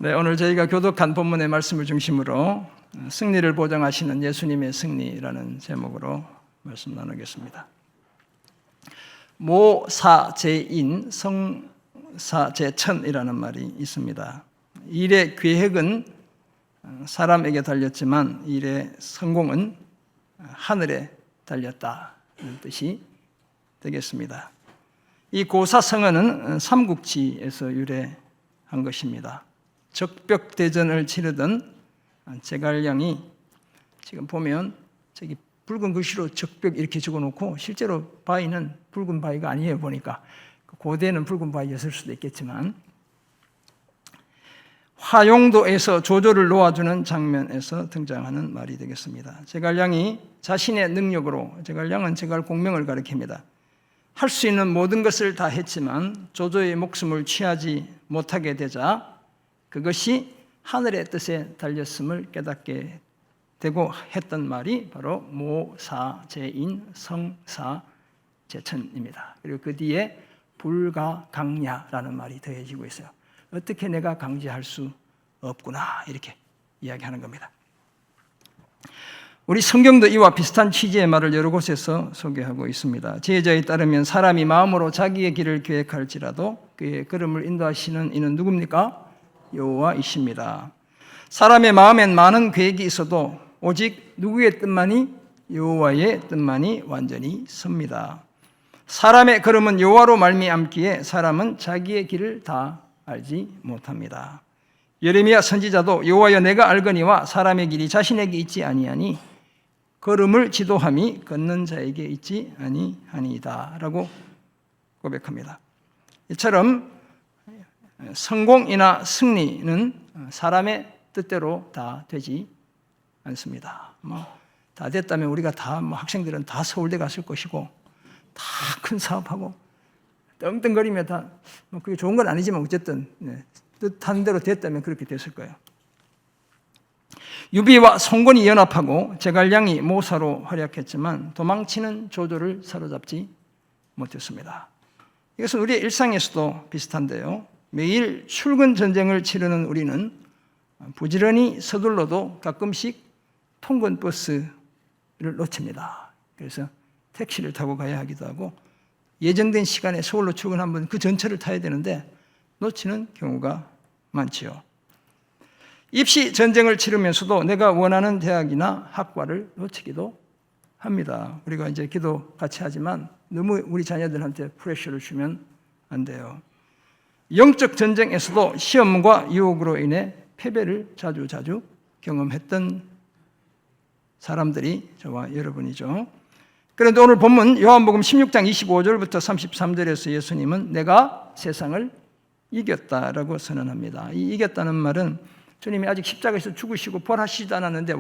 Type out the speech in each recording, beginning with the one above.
네, 오늘 저희가 교독한 본문의 말씀을 중심으로 승리를 보장하시는 예수님의 승리라는 제목으로 말씀 나누겠습니다. 모사제인 성사제천이라는 말이 있습니다. 일의 계획은 사람에게 달렸지만 일의 성공은 하늘에 달렸다는 뜻이 되겠습니다. 이 고사성어는 삼국지에서 유래한 것입니다. 적벽대전을 치르던 제갈량이 지금 보면 저기 붉은 글씨로 적벽 이렇게 적어놓고 실제로 바위는 붉은 바위가 아니에요. 보니까 고대는 붉은 바위였을 수도 있겠지만 화용도에서 조조를 놓아주는 장면에서 등장하는 말이 되겠습니다. 제갈량이 자신의 능력으로, 제갈량은 제갈 공명을 가리킵니다. 할 수 있는 모든 것을 다 했지만 조조의 목숨을 취하지 못하게 되자 그것이 하늘의 뜻에 달렸음을 깨닫게 되고 했던 말이 바로 모사제인 성사제천입니다. 그리고 그 뒤에 불가강야라는 말이 더해지고 있어요. 어떻게 내가 강제할 수 없구나 이렇게 이야기하는 겁니다. 우리 성경도 이와 비슷한 취지의 말을 여러 곳에서 소개하고 있습니다. 제자에 따르면 사람이 마음으로 자기의 길을 계획할지라도 그의 걸음을 인도하시는 이는 누굽니까? 여호와이십니다. 사람의 마음엔 많은 계획이 있어도 오직 누구의 뜻만이? 여호와의 뜻만이 완전히 섭니다. 사람의 걸음은 여호와로 말미암기에 사람은 자기의 길을 다 알지 못합니다. 예레미야 선지자도 여호와여 내가 알거니와 사람의 길이 자신에게 있지 아니하니 걸음을 지도함이 걷는 자에게 있지 아니하니이다 라고 고백합니다. 이처럼 성공이나 승리는 사람의 뜻대로 다 되지 않습니다. 다 됐다면 우리가 다 학생들은 다 서울대 갔을 것이고 다 큰 사업하고 떵떵거리며 다 그게 좋은 건 아니지만 어쨌든 뜻한 대로 됐다면 그렇게 됐을 거예요. 유비와 송건이 연합하고 제갈량이 모사로 활약했지만 도망치는 조조를 사로잡지 못했습니다. 이것은 우리의 일상에서도 비슷한데요. 매일 출근 전쟁을 치르는 우리는 부지런히 서둘러도 가끔씩 통근 버스를 놓칩니다. 그래서 택시를 타고 가야 하기도 하고 예정된 시간에 서울로 출근하면 그 전철을 타야 되는데 놓치는 경우가 많지요. 입시 전쟁을 치르면서도 내가 원하는 대학이나 학과를 놓치기도 합니다. 우리가 이제 기도 같이 하지만 너무 우리 자녀들한테 프레셔를 주면 안 돼요. 영적 전쟁에서도 시험과 유혹으로 인해 패배를 자주 경험했던 사람들이 저와 여러분이죠. 그런데 오늘 본문 요한복음 16장 25절부터 33절에서 예수님은 내가 세상을 이겼다라고 선언합니다. 이 이겼다는 말은 주님이 아직 십자가에서 죽으시고 부활하시지도 않았는데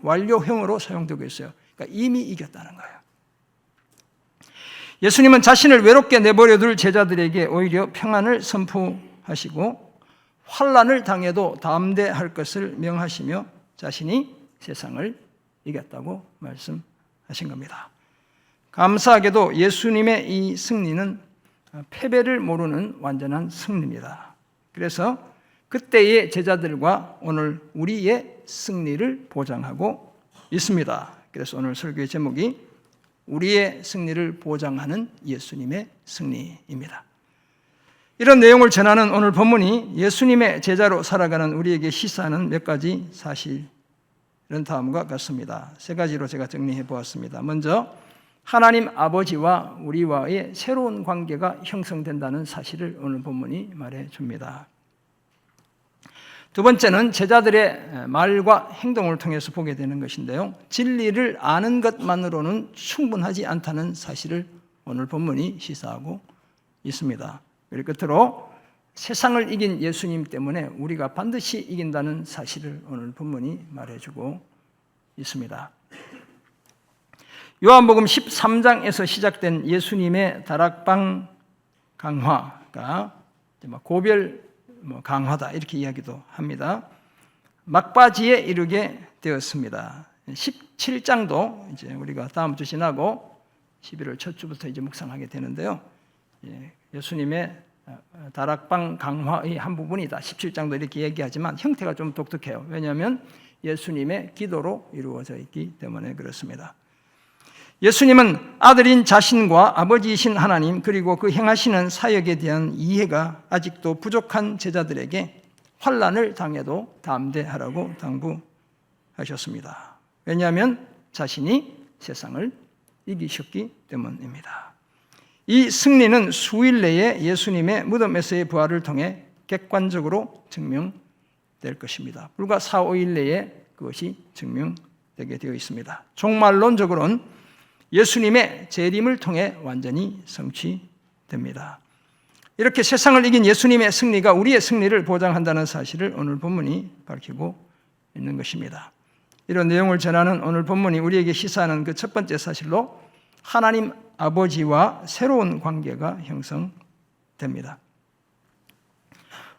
완료형으로 사용되고 있어요. 그러니까 이미 이겼다는 거예요. 예수님은 자신을 외롭게 내버려둘 제자들에게 오히려 평안을 선포하시고 환난을 당해도 담대할 것을 명하시며 자신이 세상을 이겼다고 말씀하신 겁니다. 감사하게도 예수님의 이 승리는 패배를 모르는 완전한 승리입니다. 그래서 그때의 제자들과 오늘 우리의 승리를 보장하고 있습니다. 그래서 오늘 설교의 제목이 우리의 승리를 보장하는 예수님의 승리입니다. 이런 내용을 전하는 오늘 본문이 예수님의 제자로 살아가는 우리에게 시사하는 몇 가지 사실은 다음과 같습니다. 세 가지로 제가 정리해 보았습니다. 먼저 하나님 아버지와 우리와의 새로운 관계가 형성된다는 사실을 오늘 본문이 말해 줍니다. 두 번째는 제자들의 말과 행동을 통해서 보게 되는 것인데요. 진리를 아는 것만으로는 충분하지 않다는 사실을 오늘 본문이 시사하고 있습니다. 그리고 끝으로 세상을 이긴 예수님 때문에 우리가 반드시 이긴다는 사실을 오늘 본문이 말해주고 있습니다. 요한복음 13장에서 시작된 예수님의 다락방 강화가 고별 강화다 이렇게 이야기도 합니다. 막바지에 이르게 되었습니다. 17장도 이제 우리가 다음 주 지나고 11월 첫 주부터 이제 묵상하게 되는데요. 예수님의 다락방 강화의 한 부분이다. 17장도 이렇게 얘기하지만 형태가 좀 독특해요. 왜냐하면 예수님의 기도로 이루어져 있기 때문에 그렇습니다. 예수님은 아들인 자신과 아버지이신 하나님 그리고 그 행하시는 사역에 대한 이해가 아직도 부족한 제자들에게 환난을 당해도 담대하라고 당부하셨습니다. 왜냐하면 자신이 세상을 이기셨기 때문입니다. 이 승리는 수일 내에 예수님의 무덤에서의 부활을 통해 객관적으로 증명될 것입니다. 불과 4, 5일 내에 그것이 증명되게 되어 있습니다. 종말론적으로는 예수님의 재림을 통해 완전히 성취됩니다. 이렇게 세상을 이긴 예수님의 승리가 우리의 승리를 보장한다는 사실을 오늘 본문이 밝히고 있는 것입니다. 이런 내용을 전하는 오늘 본문이 우리에게 시사하는 그 첫 번째 사실로 하나님 아버지와 새로운 관계가 형성됩니다.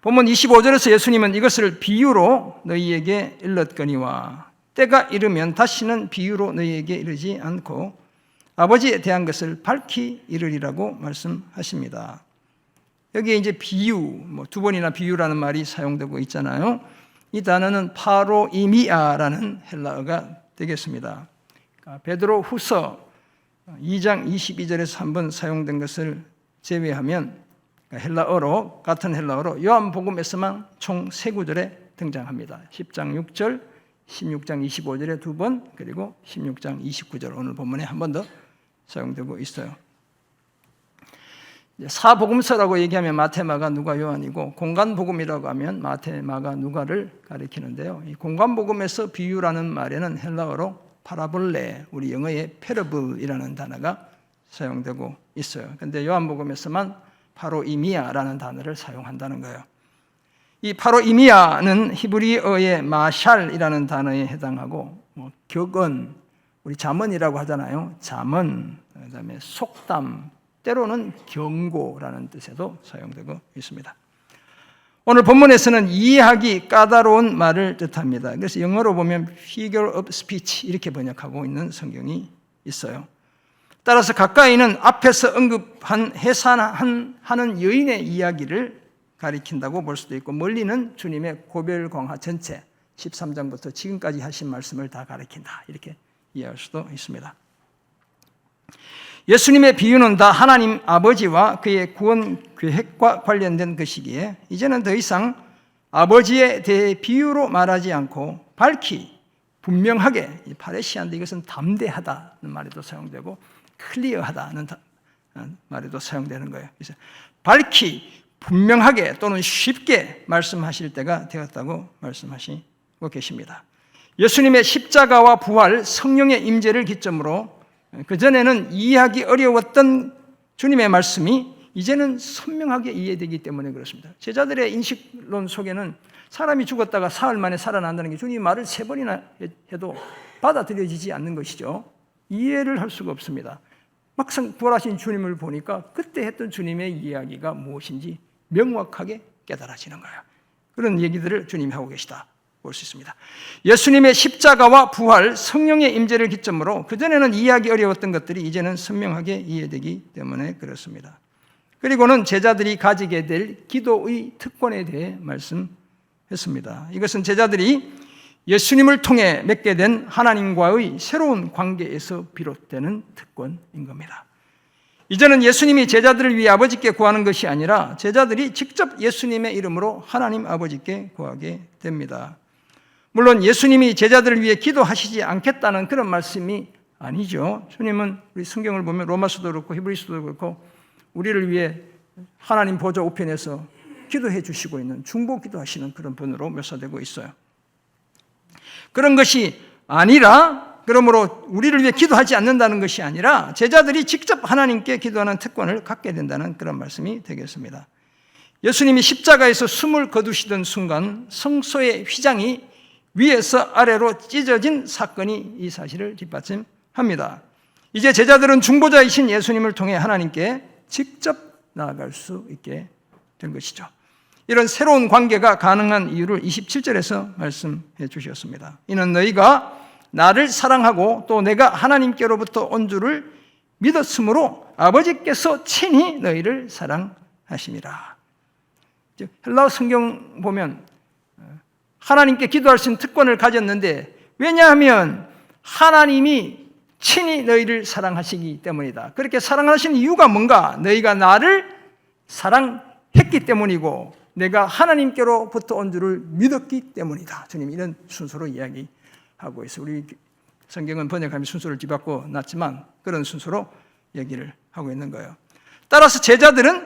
본문 25절에서 예수님은 이것을 비유로 너희에게 일렀거니와 때가 이르면 다시는 비유로 너희에게 이르지 않고 아버지에 대한 것을 밝히 이르리라고 말씀하십니다. 여기에 이제 비유, 두 번이나 비유라는 말이 사용되고 있잖아요. 이 단어는 파로이미아라는 헬라어가 되겠습니다. 베드로 후서 2장 22절에서 한번 사용된 것을 제외하면 헬라어로, 같은 헬라어로 요한복음에서만 총 3구절에 등장합니다. 10장 6절, 16장 25절에 2번, 그리고 16장 29절 오늘 본문에 한 번 더 사용되고 있어요. 사복음서라고 얘기하면 마태, 마가, 누가, 요한이고 공간복음이라고 하면 마태, 마가, 누가를 가리키는데요. 이 공간복음에서 비유라는 말에는 헬라어로 파라볼레, 우리 영어의 패러블이라는 단어가 사용되고 있어요. 그런데 요한복음에서만 파로이미아라는 단어를 사용한다는 거예요. 이 파로이미아는 히브리어의 마샬이라는 단어에 해당하고 격언, 우리 잠언이라고 하잖아요. 잠언, 그다음에 속담, 때로는 경고라는 뜻에도 사용되고 있습니다. 오늘 본문에서는 이해하기 까다로운 말을 뜻합니다. 그래서 영어로 보면 figure of speech 이렇게 번역하고 있는 성경이 있어요. 따라서 가까이는 앞에서 언급한 해산하는 여인의 이야기를 가리킨다고 볼 수도 있고 멀리는 주님의 고별광화 전체 13장부터 지금까지 하신 말씀을 다 가리킨다 이렇게 이해할 수도 있습니다. 예수님의 비유는 다 하나님 아버지와 그의 구원 계획과 관련된 것이기에 이제는 더 이상 아버지에 대해 비유로 말하지 않고 밝히 분명하게, 파레시아인데 이것은 담대하다는 말에도 사용되고 클리어하다는 말에도 사용되는 거예요. 그래서 밝히 분명하게 또는 쉽게 말씀하실 때가 되었다고 말씀하시고 계십니다. 예수님의 십자가와 부활, 성령의 임재를 기점으로 그전에는 이해하기 어려웠던 주님의 말씀이 이제는 선명하게 이해되기 때문에 그렇습니다. 제자들의 인식론 속에는 사람이 죽었다가 사흘 만에 살아난다는 게 주님이 말을 3번이나 해도 받아들여지지 않는 것이죠. 이해를 할 수가 없습니다. 막상 부활하신 주님을 보니까 그때 했던 주님의 이야기가 무엇인지 명확하게 깨달아지는 거예요. 그런 얘기들을 주님이 하고 계시다 볼 수 있습니다. 예수님의 십자가와 부활, 성령의 임재를 기점으로 그전에는 이해하기 어려웠던 것들이 이제는 선명하게 이해되기 때문에 그렇습니다. 그리고는 제자들이 가지게 될 기도의 특권에 대해 말씀했습니다. 이것은 제자들이 예수님을 통해 맺게 된 하나님과의 새로운 관계에서 비롯되는 특권인 겁니다. 이제는 예수님이 제자들을 위해 아버지께 구하는 것이 아니라 제자들이 직접 예수님의 이름으로 하나님 아버지께 구하게 됩니다. 물론 예수님이 제자들을 위해 기도하시지 않겠다는 그런 말씀이 아니죠. 주님은 우리 성경을 보면 로마서도 그렇고 히브리서도 그렇고 우리를 위해 하나님 보좌 우편에서 기도해 주시고 있는 중보 기도하시는 그런 분으로 묘사되고 있어요. 그런 것이 아니라 그러므로 우리를 위해 기도하지 않는다는 것이 아니라 제자들이 직접 하나님께 기도하는 특권을 갖게 된다는 그런 말씀이 되겠습니다. 예수님이 십자가에서 숨을 거두시던 순간 성소의 휘장이 위에서 아래로 찢어진 사건이 이 사실을 뒷받침합니다. 이제 제자들은 중보자이신 예수님을 통해 하나님께 직접 나아갈 수 있게 된 것이죠. 이런 새로운 관계가 가능한 이유를 27절에서 말씀해 주셨습니다. 이는 너희가 나를 사랑하고 또 내가 하나님께로부터 온 줄을 믿었으므로 아버지께서 친히 너희를 사랑하심이라. 헬라어 성경 보면 하나님께 기도할 수 있는 특권을 가졌는데, 왜냐하면 하나님이 친히 너희를 사랑하시기 때문이다. 그렇게 사랑하시는 이유가 뭔가? 너희가 나를 사랑했기 때문이고 내가 하나님께로부터 온 줄을 믿었기 때문이다. 주님 이런 순서로 이야기하고 있어요. 우리 성경은 번역하면 순서를 뒤바꿔 놨지만 그런 순서로 얘기를 하고 있는 거예요. 따라서 제자들은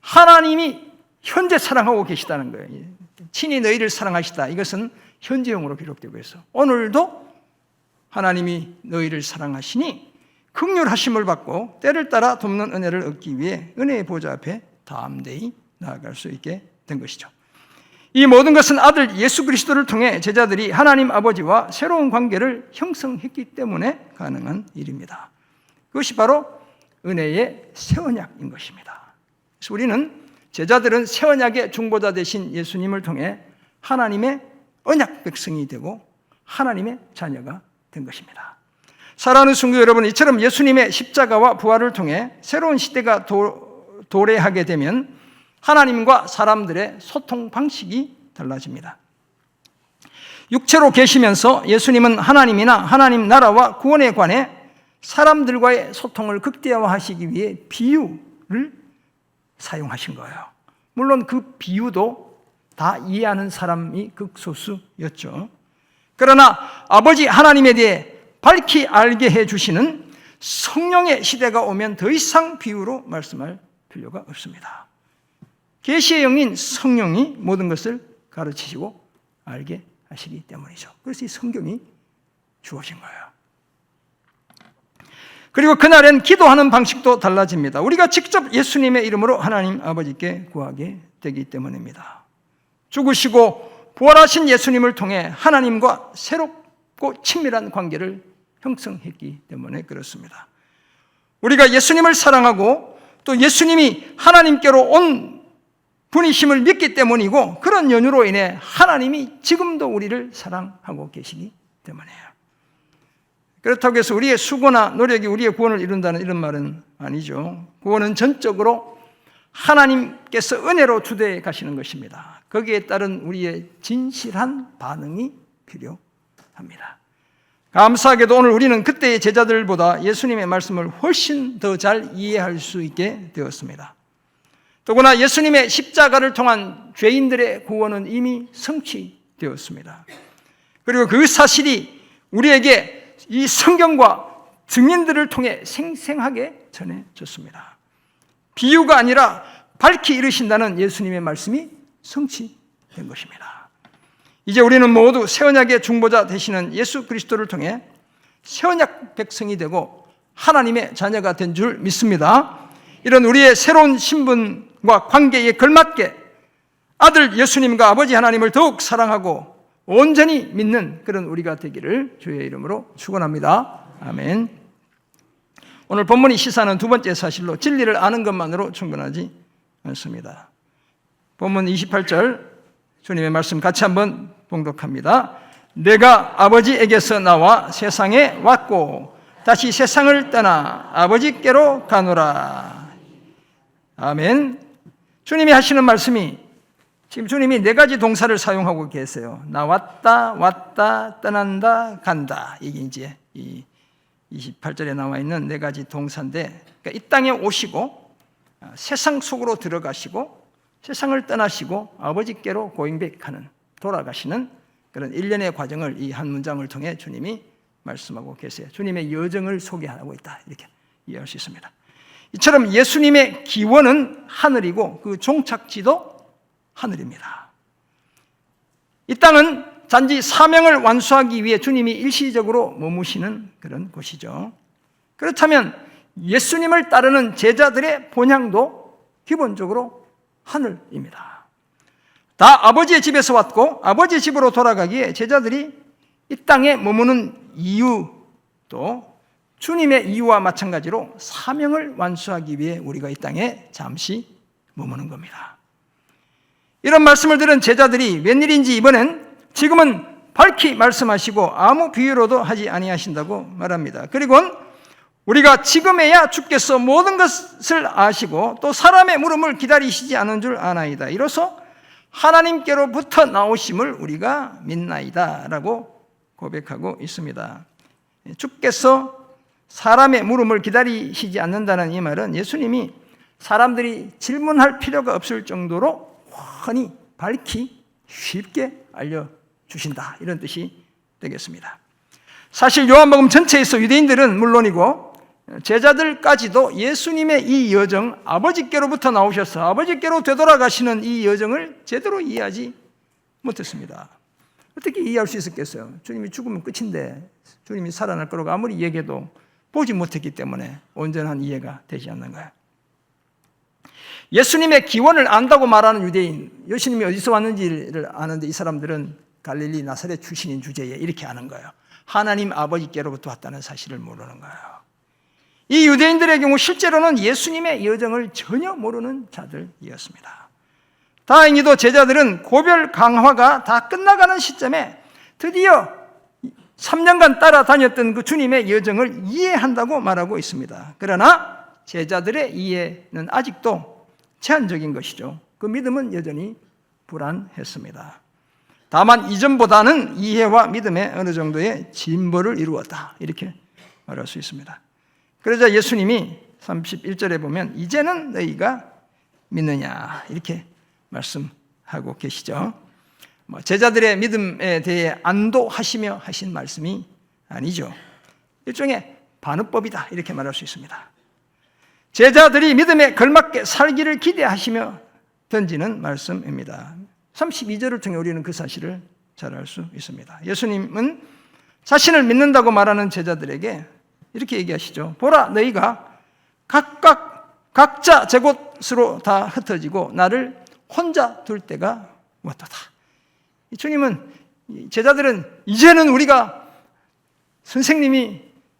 하나님이 현재 사랑하고 계시다는 거예요. 친히 너희를 사랑하시다. 이것은 현재형으로 기록되고 있어. 오늘도 하나님이 너희를 사랑하시니 긍휼하심을 받고 때를 따라 돕는 은혜를 얻기 위해 은혜의 보좌 앞에 담대히 나아갈 수 있게 된 것이죠. 이 모든 것은 아들 예수 그리스도를 통해 제자들이 하나님 아버지와 새로운 관계를 형성했기 때문에 가능한 일입니다. 그것이 바로 은혜의 새 언약인 것입니다. 그래서 우리는 제자들은 새 언약의 중보자 되신 예수님을 통해 하나님의 언약 백성이 되고 하나님의 자녀가 된 것입니다. 사랑하는 성도 여러분, 이처럼 예수님의 십자가와 부활을 통해 새로운 시대가 도래하게 되면 하나님과 사람들의 소통 방식이 달라집니다. 육체로 계시면서 예수님은 하나님이나 하나님 나라와 구원에 관해 사람들과의 소통을 극대화하시기 위해 비유를 사용하신 거예요. 물론 그 비유도 다 이해하는 사람이 극소수였죠. 그러나 아버지 하나님에 대해 밝히 알게 해주시는 성령의 시대가 오면 더 이상 비유로 말씀할 필요가 없습니다. 계시의 영인 성령이 모든 것을 가르치시고 알게 하시기 때문이죠. 그래서 이 성경이 주어진 거예요. 그리고 그날엔 기도하는 방식도 달라집니다. 우리가 직접 예수님의 이름으로 하나님 아버지께 구하게 되기 때문입니다. 죽으시고 부활하신 예수님을 통해 하나님과 새롭고 친밀한 관계를 형성했기 때문에 그렇습니다. 우리가 예수님을 사랑하고 또 예수님이 하나님께로 온 분이심을 믿기 때문이고, 그런 연유로 인해 하나님이 지금도 우리를 사랑하고 계시기 때문이에요. 그렇다고 해서 우리의 수고나 노력이 우리의 구원을 이룬다는 이런 말은 아니죠. 구원은 전적으로 하나님께서 은혜로 주도해 가시는 것입니다. 거기에 따른 우리의 진실한 반응이 필요합니다. 감사하게도 오늘 우리는 그때의 제자들보다 예수님의 말씀을 훨씬 더 잘 이해할 수 있게 되었습니다. 더구나 예수님의 십자가를 통한 죄인들의 구원은 이미 성취되었습니다. 그리고 그 사실이 우리에게 이 성경과 증인들을 통해 생생하게 전해졌습니다. 비유가 아니라 밝히 이르신다는 예수님의 말씀이 성취된 것입니다. 이제 우리는 모두 새 언약의 중보자 되시는 예수 그리스도를 통해 새 언약 백성이 되고 하나님의 자녀가 된 줄 믿습니다. 이런 우리의 새로운 신분과 관계에 걸맞게 아들 예수님과 아버지 하나님을 더욱 사랑하고 온전히 믿는 그런 우리가 되기를 주의 이름으로 축원합니다. 아멘. 오늘 본문이 시사하는 두 번째 사실로 진리를 아는 것만으로 충분하지 않습니다. 본문 28절 주님의 말씀 같이 한번 봉독합니다. 내가 아버지에게서 나와 세상에 왔고 다시 세상을 떠나 아버지께로 가노라. 아멘. 주님이 하시는 말씀이, 지금 주님이 네 가지 동사를 사용하고 계세요. 나왔다, 왔다, 떠난다, 간다. 이게 이제 이 28절에 나와 있는 네 가지 동사인데, 그러니까 이 땅에 오시고 세상 속으로 들어가시고 세상을 떠나시고 아버지께로 고잉백하는, 돌아가시는 그런 일련의 과정을 이 한 문장을 통해 주님이 말씀하고 계세요. 주님의 여정을 소개하고 있다, 이렇게 이해할 수 있습니다. 이처럼 예수님의 기원은 하늘이고 그 종착지도 하늘입니다. 이 땅은 단지 사명을 완수하기 위해 주님이 일시적으로 머무시는 그런 곳이죠. 그렇다면 예수님을 따르는 제자들의 본향도 기본적으로 하늘입니다. 다 아버지의 집에서 왔고 아버지의 집으로 돌아가기에 제자들이 이 땅에 머무는 이유도 주님의 이유와 마찬가지로 사명을 완수하기 위해 우리가 이 땅에 잠시 머무는 겁니다. 이런 말씀을 들은 제자들이 웬일인지 이번엔 지금은 밝히 말씀하시고 아무 비유로도 하지 아니하신다고 말합니다. 그리고 우리가 지금에야 주께서 모든 것을 아시고 또 사람의 물음을 기다리시지 않은 줄 아나이다. 이로써 하나님께로부터 나오심을 우리가 믿나이다 라고 고백하고 있습니다. 주께서 사람의 물음을 기다리시지 않는다는 이 말은 예수님이 사람들이 질문할 필요가 없을 정도로 훤히 밝히 쉽게 알려주신다, 이런 뜻이 되겠습니다. 사실 요한복음 전체에서 유대인들은 물론이고 제자들까지도 예수님의 이 여정, 아버지께로부터 나오셔서 아버지께로 되돌아가시는 이 여정을 제대로 이해하지 못했습니다. 어떻게 이해할 수 있었겠어요? 주님이 죽으면 끝인데 주님이 살아날 거라고 아무리 얘기해도 보지 못했기 때문에 온전한 이해가 되지 않는 거예요. 예수님의 기원을 안다고 말하는 유대인, 예수님이 어디서 왔는지를 아는데 이 사람들은 갈릴리 나사렛 출신인 주제에 이렇게 아는 거예요. 하나님 아버지께로부터 왔다는 사실을 모르는 거예요. 이 유대인들의 경우 실제로는 예수님의 여정을 전혀 모르는 자들이었습니다. 다행히도 제자들은 고별 강화가 다 끝나가는 시점에 드디어 3년간 따라다녔던 그 주님의 여정을 이해한다고 말하고 있습니다. 그러나 제자들의 이해는 아직도 제한적인 것이죠. 그 믿음은 여전히 불안했습니다. 다만 이전보다는 이해와 믿음에 어느 정도의 진보를 이루었다, 이렇게 말할 수 있습니다. 그러자 예수님이 31절에 보면 이제는 너희가 믿느냐, 이렇게 말씀하고 계시죠. 제자들의 믿음에 대해 안도하시며 하신 말씀이 아니죠. 일종의 반어법이다, 이렇게 말할 수 있습니다. 제자들이 믿음에 걸맞게 살기를 기대하시며 던지는 말씀입니다. 32절을 통해 우리는 그 사실을 잘 알 수 있습니다. 예수님은 자신을 믿는다고 말하는 제자들에게 이렇게 얘기하시죠. 보라, 너희가 각자 제 곳으로 다 흩어지고 나를 혼자 둘 때가 왔도다. 주님은, 제자들은 이제는 우리가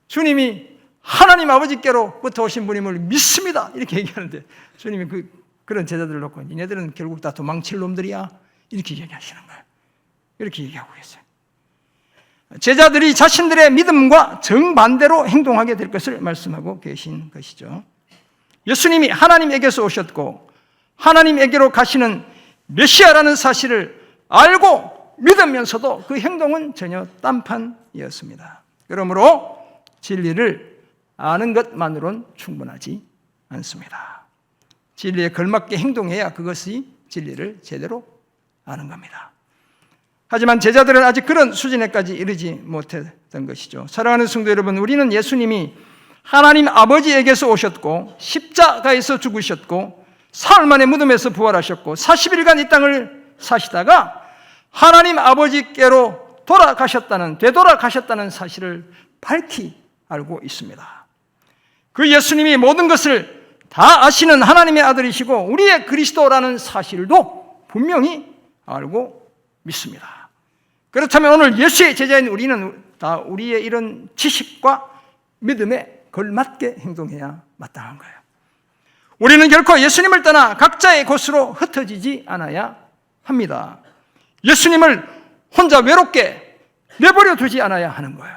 주님이 하나님 아버지께로부터 오신 분임을 믿습니다, 이렇게 얘기하는데 주님이 그런 제자들을 놓고 니네들은 결국 다 도망칠 놈들이야, 이렇게 얘기하시는 거예요. 이렇게 얘기하고 계세요. 제자들이 자신들의 믿음과 정반대로 행동하게 될 것을 말씀하고 계신 것이죠. 예수님이 하나님에게서 오셨고 하나님에게로 가시는 메시아라는 사실을 알고 믿으면서도 그 행동은 전혀 딴판이었습니다. 그러므로 진리를 아는 것만으로는 충분하지 않습니다. 진리에 걸맞게 행동해야 그것이 진리를 제대로 아는 겁니다. 하지만 제자들은 아직 그런 수준에까지 이르지 못했던 것이죠. 사랑하는 성도 여러분, 우리는 예수님이 하나님 아버지에게서 오셨고 십자가에서 죽으셨고 사흘 만에 무덤에서 부활하셨고 40일간 이 땅을 사시다가 하나님 아버지께로 되돌아가셨다는 사실을 밝히 알고 있습니다. 그 예수님이 모든 것을 다 아시는 하나님의 아들이시고 우리의 그리스도라는 사실도 분명히 알고 믿습니다. 그렇다면 오늘 예수의 제자인 우리는 다 우리의 이런 지식과 믿음에 걸맞게 행동해야 마땅한 거예요. 우리는 결코 예수님을 떠나 각자의 곳으로 흩어지지 않아야 합니다. 예수님을 혼자 외롭게 내버려 두지 않아야 하는 거예요.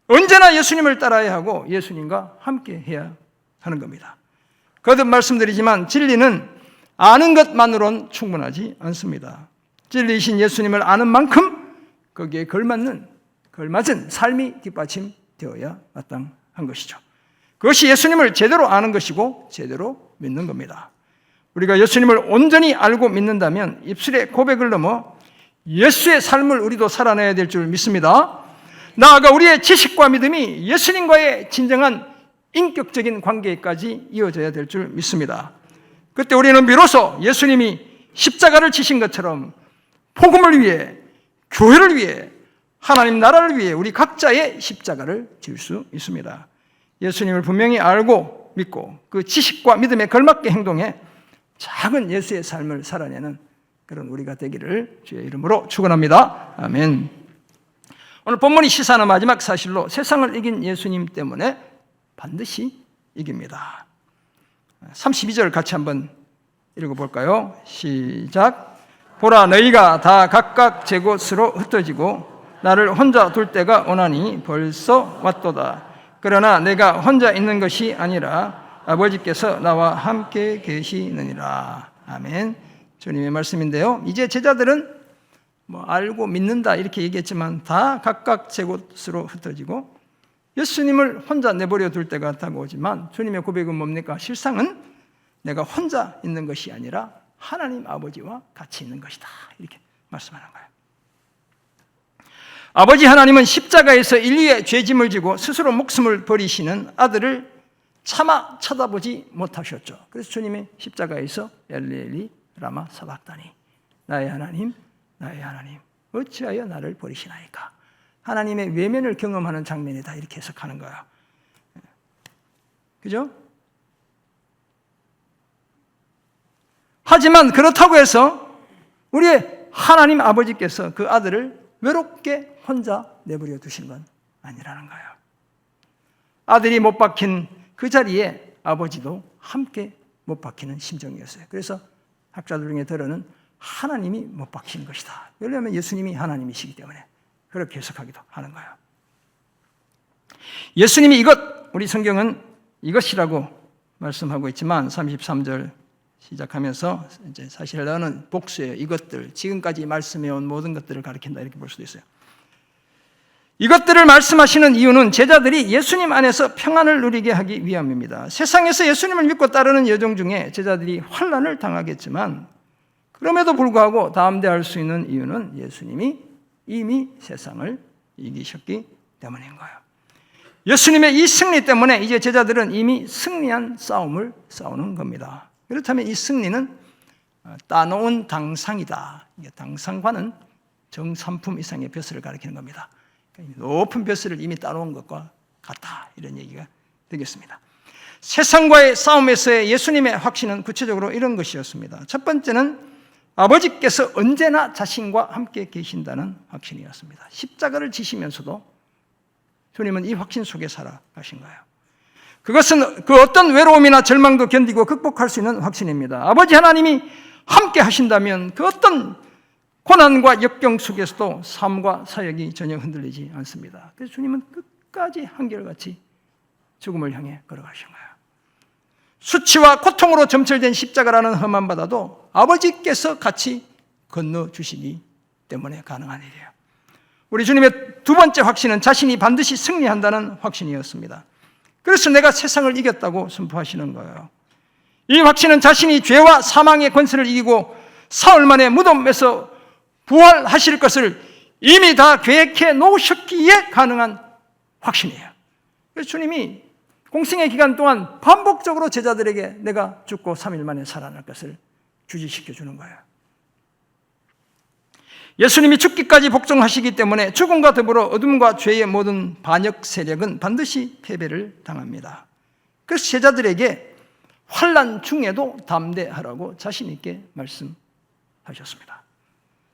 언제나 예수님을 따라야 하고 예수님과 함께 해야 하는 겁니다. 거듭 말씀드리지만 진리는 아는 것만으로는 충분하지 않습니다. 진리이신 예수님을 아는 만큼 거기에 걸맞은 삶이 뒷받침되어야 마땅한 것이죠. 그것이 예수님을 제대로 아는 것이고 제대로 믿는 겁니다. 우리가 예수님을 온전히 알고 믿는다면 입술의 고백을 넘어 예수의 삶을 우리도 살아내야 될 줄 믿습니다. 나아가 우리의 지식과 믿음이 예수님과의 진정한 인격적인 관계까지 이어져야 될 줄 믿습니다. 그때 우리는 비로소 예수님이 십자가를 지신 것처럼 복음을 위해, 교회를 위해, 하나님 나라를 위해 우리 각자의 십자가를 질 수 있습니다. 예수님을 분명히 알고 믿고 그 지식과 믿음에 걸맞게 행동해 작은 예수의 삶을 살아내는 그런 우리가 되기를 주의 이름으로 축원합니다. 아멘. 오늘 본문이 시사하는 마지막 사실로 세상을 이긴 예수님 때문에 반드시 이깁니다. 32절 같이 한번 읽어볼까요? 시작. 보라, 너희가 다 각각 제 곳으로 흩어지고 나를 혼자 둘 때가 오나니 벌써 왔도다. 그러나 내가 혼자 있는 것이 아니라 아버지께서 나와 함께 계시느니라. 아멘. 주님의 말씀인데요. 이제 제자들은 알고 믿는다 이렇게 얘기했지만 다 각각 제 곳으로 흩어지고 예수님을 혼자 내버려 둘 때가 다가오지만 주님의 고백은 뭡니까? 실상은 내가 혼자 있는 것이 아니라 하나님 아버지와 같이 있는 것이다. 이렇게 말씀하는 거예요. 아버지 하나님은 십자가에서 인류의 죄짐을 지고 스스로 목숨을 버리시는 아들을 차마 쳐다보지 못하셨죠. 그래서 주님이 십자가에서 엘리 라마 사박다니, 나의 하나님 나의 하나님 어찌하여 나를 버리시나이까. 하나님의 외면을 경험하는 장면이다 이렇게 해석하는 거예요. 그죠? 하지만 그렇다고 해서 우리의 하나님 아버지께서 그 아들을 외롭게 혼자 내버려 두신 건 아니라는 거예요. 아들이 못 박힌 그 자리에 아버지도 함께 못 박히는 심정이었어요. 그래서 학자들 중에 들어는 하나님이 못 박힌 것이다. 왜냐하면 예수님이 하나님이시기 때문에 그렇게 해석하기도 하는 거예요. 예수님이 우리 성경은 이것이라고 말씀하고 있지만 33절 시작하면서 이제 사실 나는 복수예요. 이것들, 지금까지 말씀해온 모든 것들을 가리킨다 이렇게 볼 수도 있어요. 이것들을 말씀하시는 이유는 제자들이 예수님 안에서 평안을 누리게 하기 위함입니다. 세상에서 예수님을 믿고 따르는 여정 중에 제자들이 환난을 당하겠지만 그럼에도 불구하고 담대할 수 있는 이유는 예수님이 이미 세상을 이기셨기 때문인 거예요. 예수님의 이 승리 때문에 이제 제자들은 이미 승리한 싸움을 싸우는 겁니다. 그렇다면 이 승리는 따놓은 당상이다. 당상과는 정삼품 이상의 벼슬을 가리키는 겁니다. 높은 벼슬을 이미 따놓은 것과 같다. 이런 얘기가 되겠습니다. 세상과의 싸움에서의 예수님의 확신은 구체적으로 이런 것이었습니다. 첫 번째는 아버지께서 언제나 자신과 함께 계신다는 확신이었습니다. 십자가를 지시면서도 주님은 이 확신 속에 살아가신 거예요. 그것은 그 어떤 외로움이나 절망도 견디고 극복할 수 있는 확신입니다. 아버지 하나님이 함께 하신다면 그 어떤 고난과 역경 속에서도 삶과 사역이 전혀 흔들리지 않습니다. 그래서 주님은 끝까지 한결같이 죽음을 향해 걸어가신 거예요. 수치와 고통으로 점철된 십자가라는 험한 바다도 아버지께서 같이 건너주시기 때문에 가능한 일이에요. 우리 주님의 두 번째 확신은 자신이 반드시 승리한다는 확신이었습니다. 그래서 내가 세상을 이겼다고 선포하시는 거예요. 이 확신은 자신이 죄와 사망의 권세를 이기고 사흘 만에 무덤에서 부활하실 것을 이미 다 계획해 놓으셨기에 가능한 확신이에요. 그래서 주님이 공생의 기간 동안 반복적으로 제자들에게 내가 죽고 3일 만에 살아날 것을 주지시켜 주는 거예요. 예수님이 죽기까지 복종하시기 때문에 죽음과 더불어 어둠과 죄의 모든 반역 세력은 반드시 패배를 당합니다. 그래서 제자들에게 환난 중에도 담대하라고 자신 있게 말씀하셨습니다.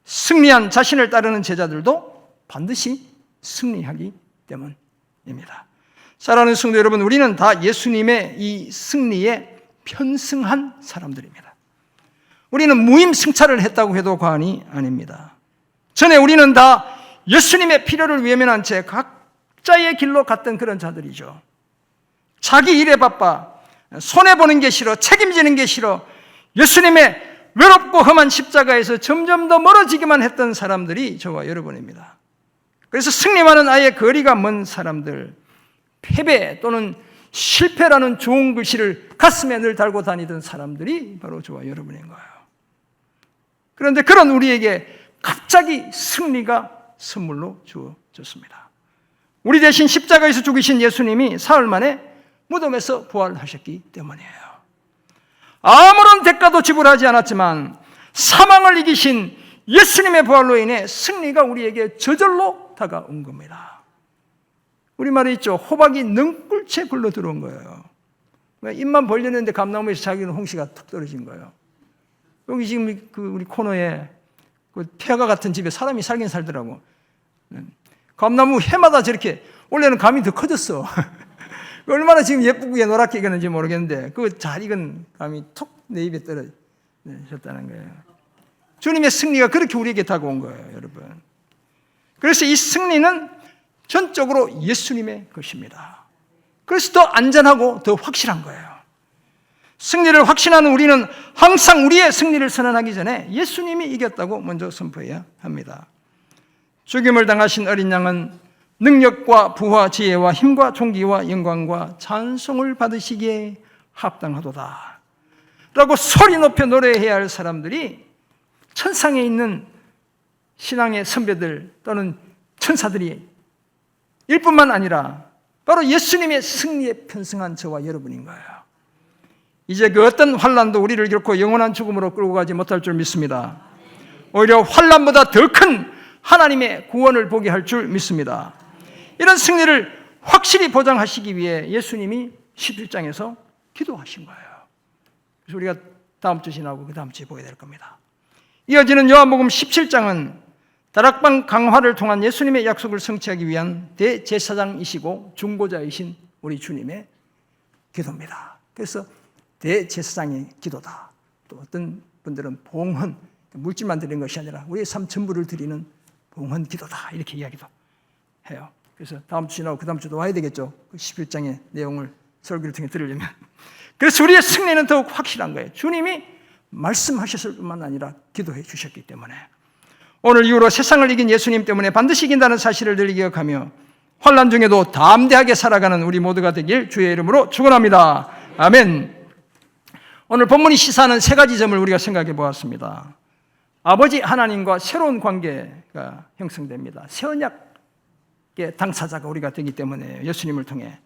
승리한 자신을 따르는 제자들도 반드시 승리하기 때문입니다. 사랑하는 성도 여러분, 우리는 다 예수님의 이 승리에 편승한 사람들입니다. 우리는 무임승차를 했다고 해도 과언이 아닙니다. 전에 우리는 다 예수님의 필요를 외면한 채 각자의 길로 갔던 그런 자들이죠. 자기 일에 바빠 손해보는 게 싫어, 책임지는 게 싫어, 예수님의 외롭고 험한 십자가에서 점점 더 멀어지기만 했던 사람들이 저와 여러분입니다. 그래서 승리와는 아예 거리가 먼 사람들, 패배 또는 실패라는 좋은 글씨를 가슴에 늘 달고 다니던 사람들이 바로 저와 여러분인 거예요. 그런데 그런 우리에게 갑자기 승리가 선물로 주어졌습니다. 우리 대신 십자가에서 죽으신 예수님이 사흘 만에 무덤에서 부활하셨기 때문이에요. 아무런 대가도 지불하지 않았지만 사망을 이기신 예수님의 부활로 인해 승리가 우리에게 저절로 다가온 겁니다. 우리말에 있죠. 호박이 능꿀채 굴러 들어온 거예요. 입만 벌렸는데 감나무에서 자기는 홍시가 툭 떨어진 거예요. 여기 지금 우리 코너에 그 폐가 같은 집에 사람이 살긴 살더라고. 감나무 해마다 저렇게, 원래는 감이 더 커졌어. 얼마나 지금 예쁘게 노랗게 익었는지 모르겠는데 그 잘 익은 감이 툭 내 입에 떨어졌다는 거예요. 주님의 승리가 그렇게 우리에게 다가온 거예요, 여러분. 그래서 이 승리는 전적으로 예수님의 것입니다. 그래서 더 안전하고 더 확실한 거예요. 승리를 확신하는 우리는 항상 우리의 승리를 선언하기 전에 예수님이 이겼다고 먼저 선포해야 합니다. 죽임을 당하신 어린 양은 능력과 부와 지혜와 힘과 존귀와 영광과 찬송을 받으시기에 합당하도다 라고 소리 높여 노래해야 할 사람들이 천상에 있는 신앙의 선배들 또는 천사들이 일 뿐만 아니라 바로 예수님의 승리에 편승한 저와 여러분인 거예요. 이제 그 어떤 환난도 우리를 결코 영원한 죽음으로 끌고 가지 못할 줄 믿습니다. 오히려 환난보다 더 큰 하나님의 구원을 보게 할 줄 믿습니다. 이런 승리를 확실히 보장하시기 위해 예수님이 11장에서 기도하신 거예요. 그래서 우리가 다음 주 지나고 그 다음 주에 보게 될 겁니다. 이어지는 요한복음 17장은 다락방 강화를 통한 예수님의 약속을 성취하기 위한 대제사장이시고 중보자이신 우리 주님의 기도입니다. 그래서 대제사장의 기도다. 또 어떤 분들은 봉헌, 물질만 드리는 것이 아니라 우리의 삶 전부를 드리는 봉헌 기도다. 이렇게 이야기도 해요. 그래서 다음 주 지나고 그 다음 주도 와야 되겠죠. 그 11장의 내용을 설교를 통해 들으려면. 그래서 우리의 승리는 더욱 확실한 거예요. 주님이 말씀하셨을 뿐만 아니라 기도해 주셨기 때문에. 오늘 이후로 세상을 이긴 예수님 때문에 반드시 이긴다는 사실을 늘 기억하며 환난 중에도 담대하게 살아가는 우리 모두가 되길 주의 이름으로 축원합니다. 아멘. 오늘 본문이 시사하는 세 가지 점을 우리가 생각해 보았습니다. 아버지 하나님과 새로운 관계가 형성됩니다. 새 언약의 당사자가 우리가 되기 때문에 예수님을 통해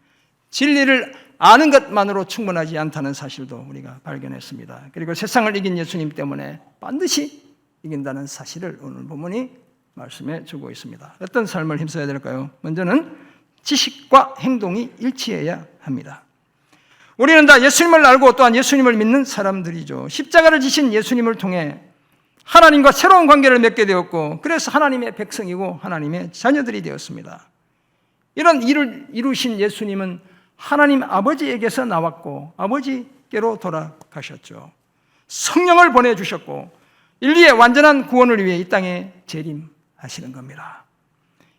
진리를 아는 것만으로 충분하지 않다는 사실도 우리가 발견했습니다. 그리고 세상을 이긴 예수님 때문에 반드시 이긴다는 사실을 오늘 본문이 말씀해 주고 있습니다. 어떤 삶을 힘써야 될까요? 먼저는 지식과 행동이 일치해야 합니다. 우리는 다 예수님을 알고 또한 예수님을 믿는 사람들이죠. 십자가를 지신 예수님을 통해 하나님과 새로운 관계를 맺게 되었고 그래서 하나님의 백성이고 하나님의 자녀들이 되었습니다. 이런 일을 이루신 예수님은 하나님 아버지에게서 나왔고 아버지께로 돌아가셨죠. 성령을 보내주셨고 인류의 완전한 구원을 위해 이 땅에 재림하시는 겁니다.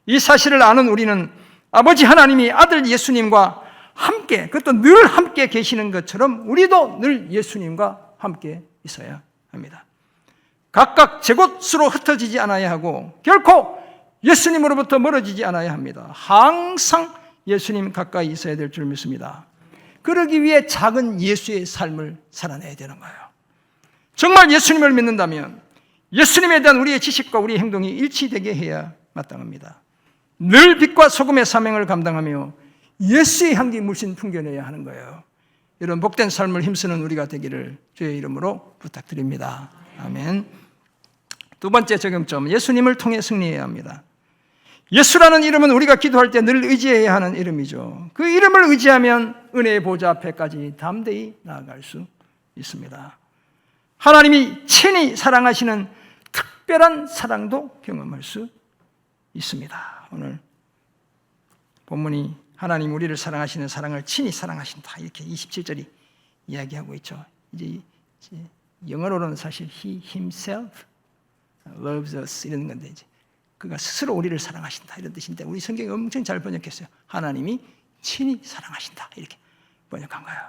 이 사실을 아는 우리는 아버지 하나님이 아들 예수님과 함께, 그것도 늘 함께 계시는 것처럼 우리도 늘 예수님과 함께 있어야 합니다. 각각 제 곳으로 흩어지지 않아야 하고 결코 예수님으로부터 멀어지지 않아야 합니다. 항상 예수님 가까이 있어야 될 줄 믿습니다. 그러기 위해 작은 예수의 삶을 살아내야 되는 거예요. 정말 예수님을 믿는다면 예수님에 대한 우리의 지식과 우리의 행동이 일치되게 해야 마땅합니다. 늘 빛과 소금의 사명을 감당하며 예수의 향기 물씬 풍겨내야 하는 거예요. 이런 복된 삶을 힘쓰는 우리가 되기를 주의 이름으로 부탁드립니다. 아멘. 두 번째 적용점, 예수님을 통해 승리해야 합니다. 예수라는 이름은 우리가 기도할 때 늘 의지해야 하는 이름이죠. 그 이름을 의지하면 은혜의 보좌 앞에까지 담대히 나아갈 수 있습니다. 하나님이 친히 사랑하시는 특별한 사랑도 경험할 수 있습니다. 오늘 본문이 하나님 우리를 사랑하시는 사랑을 친히 사랑하신다 이렇게 27절이 이야기하고 있죠. 이제 영어로는 사실 He himself loves us 이런 건데 이제 그가 스스로 우리를 사랑하신다 이런 뜻인데 우리 성경이 엄청 잘 번역했어요. 하나님이 친히 사랑하신다 이렇게 번역한 거예요.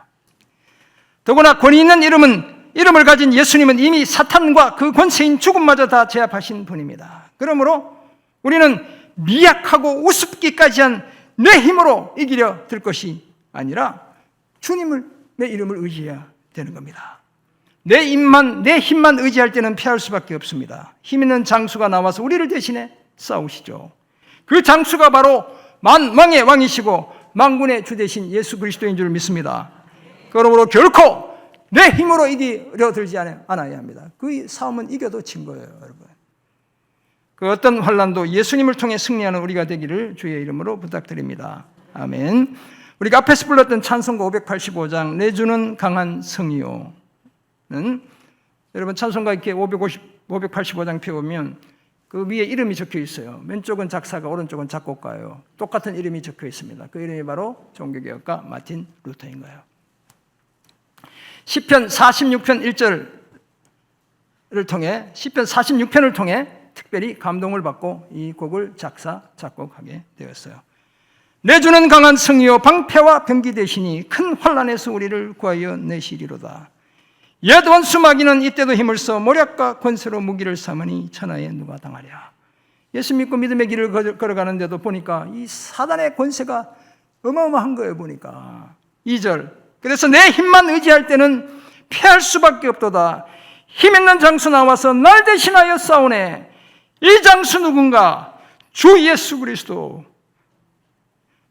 더구나 권위 있는 이름을 가진 예수님은 이미 사탄과 그 권세인 죽음마저 다 제압하신 분입니다. 그러므로 우리는 미약하고 우습기까지 한 내 힘으로 이기려 들 것이 아니라 주님을 내 이름을 의지해야 되는 겁니다. 내 힘만 의지할 때는 피할 수밖에 없습니다. 힘 있는 장수가 나와서 우리를 대신해 싸우시죠. 그 장수가 바로 만왕의 왕이시고 만군의 주 되신 예수 그리스도인 줄 믿습니다. 그러므로 결코 내 힘으로 이기려 들지 않아야 합니다. 그 싸움은 이겨도 진 거예요, 여러분. 그 어떤 환난도 예수님을 통해 승리하는 우리가 되기를 주의 이름으로 부탁드립니다. 아멘. 우리가 앞에서 불렀던 찬송가 585장 내 주는 강한 성이요는 여러분 찬송가 이렇게 585장 펴보면 그 위에 이름이 적혀 있어요. 왼쪽은 작사가, 오른쪽은 작곡가예요. 똑같은 이름이 적혀 있습니다. 그 이름이 바로 종교개혁가 마틴 루터인 거예요. 시편 46편 1절을 통해 시편 46편을 통해 특별히 감동을 받고 이 곡을 작사, 작곡하게 되었어요. 내주는 강한 승리요 방패와 병기 되시니 큰 환난에서 우리를 구하여 내시리로다. 옛 원수 마귀는 이때도 힘을 써 모략과 권세로 무기를 삼으니 천하에 누가 당하랴. 예수 믿고 믿음의 길을 걸어가는데도 보니까 이 사단의 권세가 어마어마한 거예요. 보니까 2절, 그래서 내 힘만 의지할 때는 피할 수밖에 없도다. 힘 있는 장수 나와서 날 대신하여 싸우네. 이 장수 누군가? 주 예수 그리스도.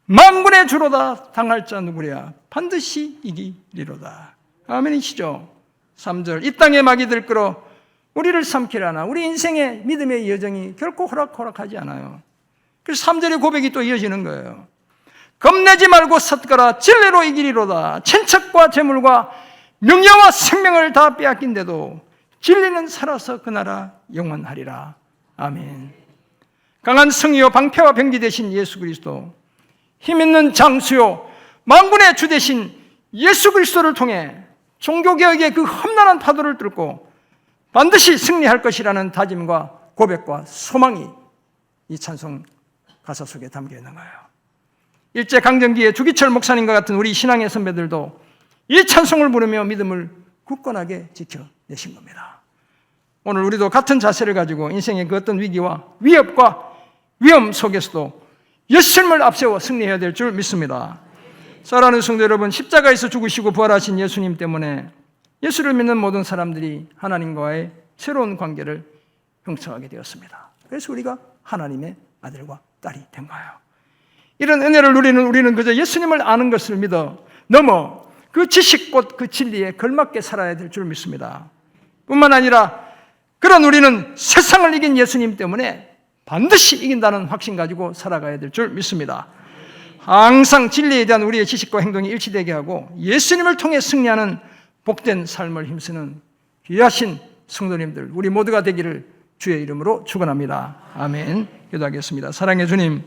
만군의 주로다. 당할 자 누구랴? 반드시 이기리로다. 아멘이시죠? 3절, 이 땅의 마귀들 끌어 우리를 삼키려나. 우리 인생의 믿음의 여정이 결코 호락호락하지 않아요. 그래서 3절의 고백이 또 이어지는 거예요. 겁내지 말고 섰거라. 진리로 이기리로다. 친척과 재물과 명예와 생명을 다 빼앗긴데도 진리는 살아서 그 나라 영원하리라. 아멘. 강한 승리요 방패와 병기 되신 예수 그리스도, 힘있는 장수요 만군의 주 되신 예수 그리스도를 통해 종교개혁의 그 험난한 파도를 뚫고 반드시 승리할 것이라는 다짐과 고백과 소망이 이 찬송 가사 속에 담겨 있는 거예요. 일제강점기에 주기철 목사님과 같은 우리 신앙의 선배들도 이 찬송을 부르며 믿음을 굳건하게 지켜내신 겁니다. 오늘 우리도 같은 자세를 가지고 인생의 그 어떤 위기와 위협과 위험 속에서도 예수님을 앞세워 승리해야 될 줄 믿습니다. 사랑하는 성도 여러분, 십자가에서 죽으시고 부활하신 예수님 때문에 예수를 믿는 모든 사람들이 하나님과의 새로운 관계를 형성하게 되었습니다. 그래서 우리가 하나님의 아들과 딸이 된 거예요. 이런 은혜를 누리는 우리는 그저 예수님을 아는 것을 믿어 넘어 그 지식곧 그 진리에 걸맞게 살아야 될 줄 믿습니다. 뿐만 아니라 그런 우리는 세상을 이긴 예수님 때문에 반드시 이긴다는 확신 가지고 살아가야 될 줄 믿습니다. 항상 진리에 대한 우리의 지식과 행동이 일치되게 하고 예수님을 통해 승리하는 복된 삶을 힘쓰는 귀하신 성도님들 우리 모두가 되기를 주의 이름으로 축원합니다. 아멘. 기도하겠습니다. 사랑의 주님,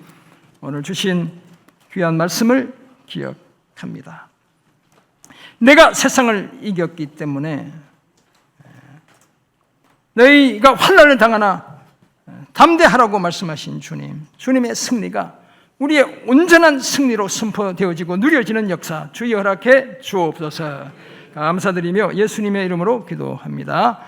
오늘 주신 귀한 말씀을 기억합니다. 내가 세상을 이겼기 때문에 너희가 환난을 당하나 담대하라고 말씀하신 주님, 주님의 승리가 우리의 온전한 승리로 선포되어지고 누려지는 역사 주여 허락해 주옵소서. 감사드리며 예수님의 이름으로 기도합니다.